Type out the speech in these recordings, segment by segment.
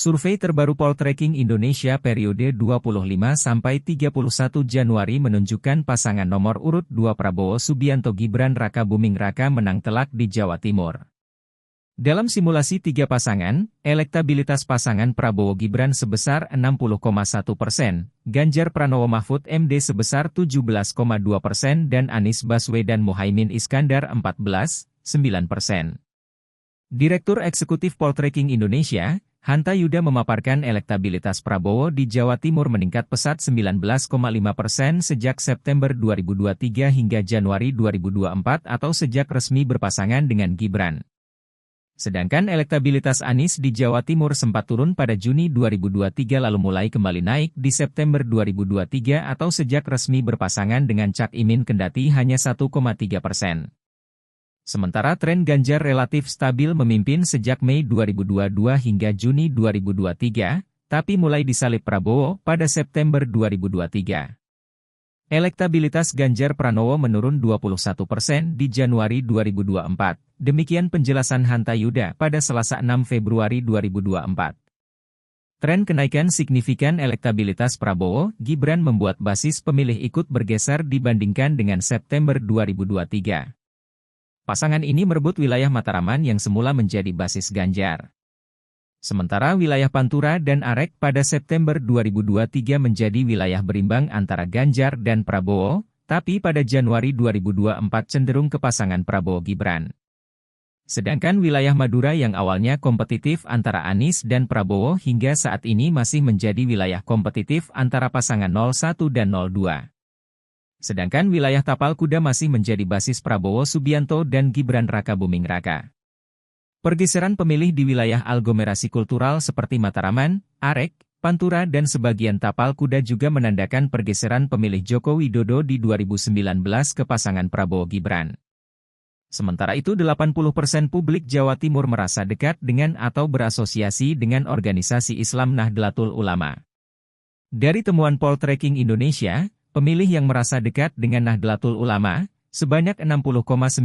Survei terbaru Poltreking Indonesia periode 25–31 Januari menunjukkan pasangan nomor urut 2 Prabowo Subianto Gibran Rakabuming Raka menang telak di Jawa Timur. Dalam simulasi 3 pasangan, elektabilitas pasangan Prabowo Gibran sebesar 60,1%, Ganjar Pranowo Mahfud MD sebesar 17,2% dan Anies Baswedan Muhaimin Iskandar 14,9%. Direktur Eksekutif Poltreking Indonesia, Hanta Yuda memaparkan elektabilitas Prabowo di Jawa Timur meningkat pesat 19,5% sejak September 2023 hingga Januari 2024 atau sejak resmi berpasangan dengan Gibran. Sedangkan elektabilitas Anies di Jawa Timur sempat turun pada Juni 2023 lalu mulai kembali naik di September 2023 atau sejak resmi berpasangan dengan Cak Imin kendati hanya 1,3%. Sementara tren Ganjar relatif stabil memimpin sejak Mei 2022 hingga Juni 2023, tapi mulai disalip Prabowo pada September 2023. Elektabilitas Ganjar Pranowo menurun 21% di Januari 2024. Demikian penjelasan Hanta Yuda pada Selasa 6 Februari 2024. Tren kenaikan signifikan elektabilitas Prabowo Gibran membuat basis pemilih ikut bergeser dibandingkan dengan September 2023. Pasangan ini merebut wilayah Matraman yang semula menjadi basis Ganjar. Sementara wilayah Pantura dan Arek pada September 2023 menjadi wilayah berimbang antara Ganjar dan Prabowo, tapi pada Januari 2024 cenderung ke pasangan Prabowo-Gibran. Sedangkan wilayah Madura yang awalnya kompetitif antara Anies dan Prabowo hingga saat ini masih menjadi wilayah kompetitif antara pasangan 01 dan 02. Sedangkan wilayah Tapal Kuda masih menjadi basis Prabowo Subianto dan Gibran Rakabuming Raka. Pergeseran pemilih di wilayah aglomerasi kultural seperti Matraman, Arek, Pantura dan sebagian Tapal Kuda juga menandakan pergeseran pemilih Joko Widodo di 2019 ke pasangan Prabowo Gibran. Sementara itu 80% publik Jawa Timur merasa dekat dengan atau berasosiasi dengan organisasi Islam Nahdlatul Ulama. Dari temuan Poltreking Indonesia, pemilih yang merasa dekat dengan Nahdlatul Ulama, sebanyak 60,9%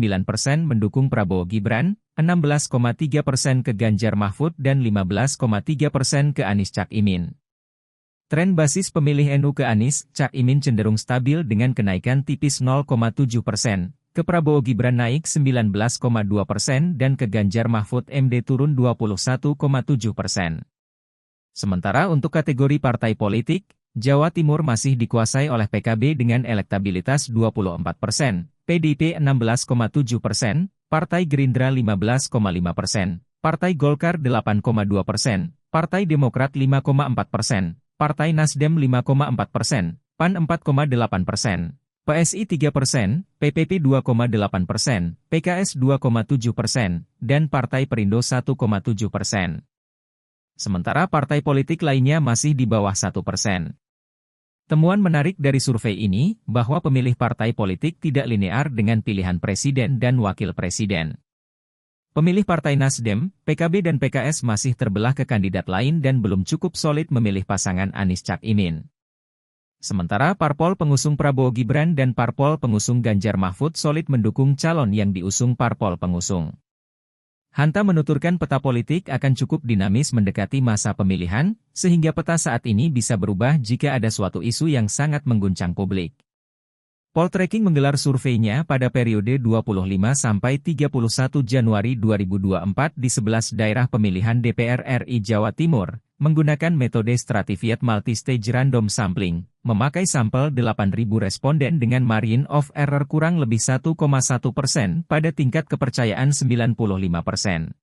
mendukung Prabowo Gibran, 16,3% ke Ganjar Mahfud dan 15,3% ke Anies Cak Imin. Tren basis pemilih NU ke Anies Cak Imin cenderung stabil dengan kenaikan tipis 0,7%, ke Prabowo Gibran naik 19,2% dan ke Ganjar Mahfud MD turun 21,7%. Sementara untuk kategori partai politik, Jawa Timur masih dikuasai oleh PKB dengan elektabilitas 24%, PDIP 16,7%, Partai Gerindra 15,5%, Partai Golkar 8,2%, Partai Demokrat 5,4%, Partai Nasdem 5,4%, PAN 4,8%, PSI 3%, PPP 2,8%, PKS 2,7%, dan Partai Perindo 1,7%. Sementara partai politik lainnya masih di bawah 1%. Temuan menarik dari survei ini, bahwa pemilih partai politik tidak linear dengan pilihan presiden dan wakil presiden. Pemilih Partai Nasdem, PKB dan PKS masih terbelah ke kandidat lain dan belum cukup solid memilih pasangan Anies Cak Imin. Sementara parpol pengusung Prabowo Gibran dan parpol pengusung Ganjar Mahfud solid mendukung calon yang diusung parpol pengusung. Hanta menuturkan peta politik akan cukup dinamis mendekati masa pemilihan, sehingga peta saat ini bisa berubah jika ada suatu isu yang sangat mengguncang publik. Poltreking menggelar surveinya pada periode 25–31 Januari 2024 di 11 daerah pemilihan DPR RI Jawa Timur, menggunakan metode Stratified Multistage Random Sampling, memakai sampel 8.000 responden dengan margin of error kurang lebih 1,1% pada tingkat kepercayaan 95%.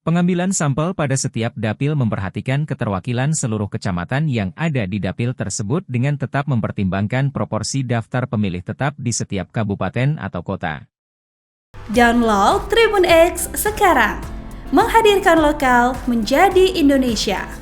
Pengambilan sampel pada setiap dapil memperhatikan keterwakilan seluruh kecamatan yang ada di dapil tersebut dengan tetap mempertimbangkan proporsi daftar pemilih tetap di setiap kabupaten atau kota. Download Tribun X sekarang, menghadirkan lokal menjadi Indonesia.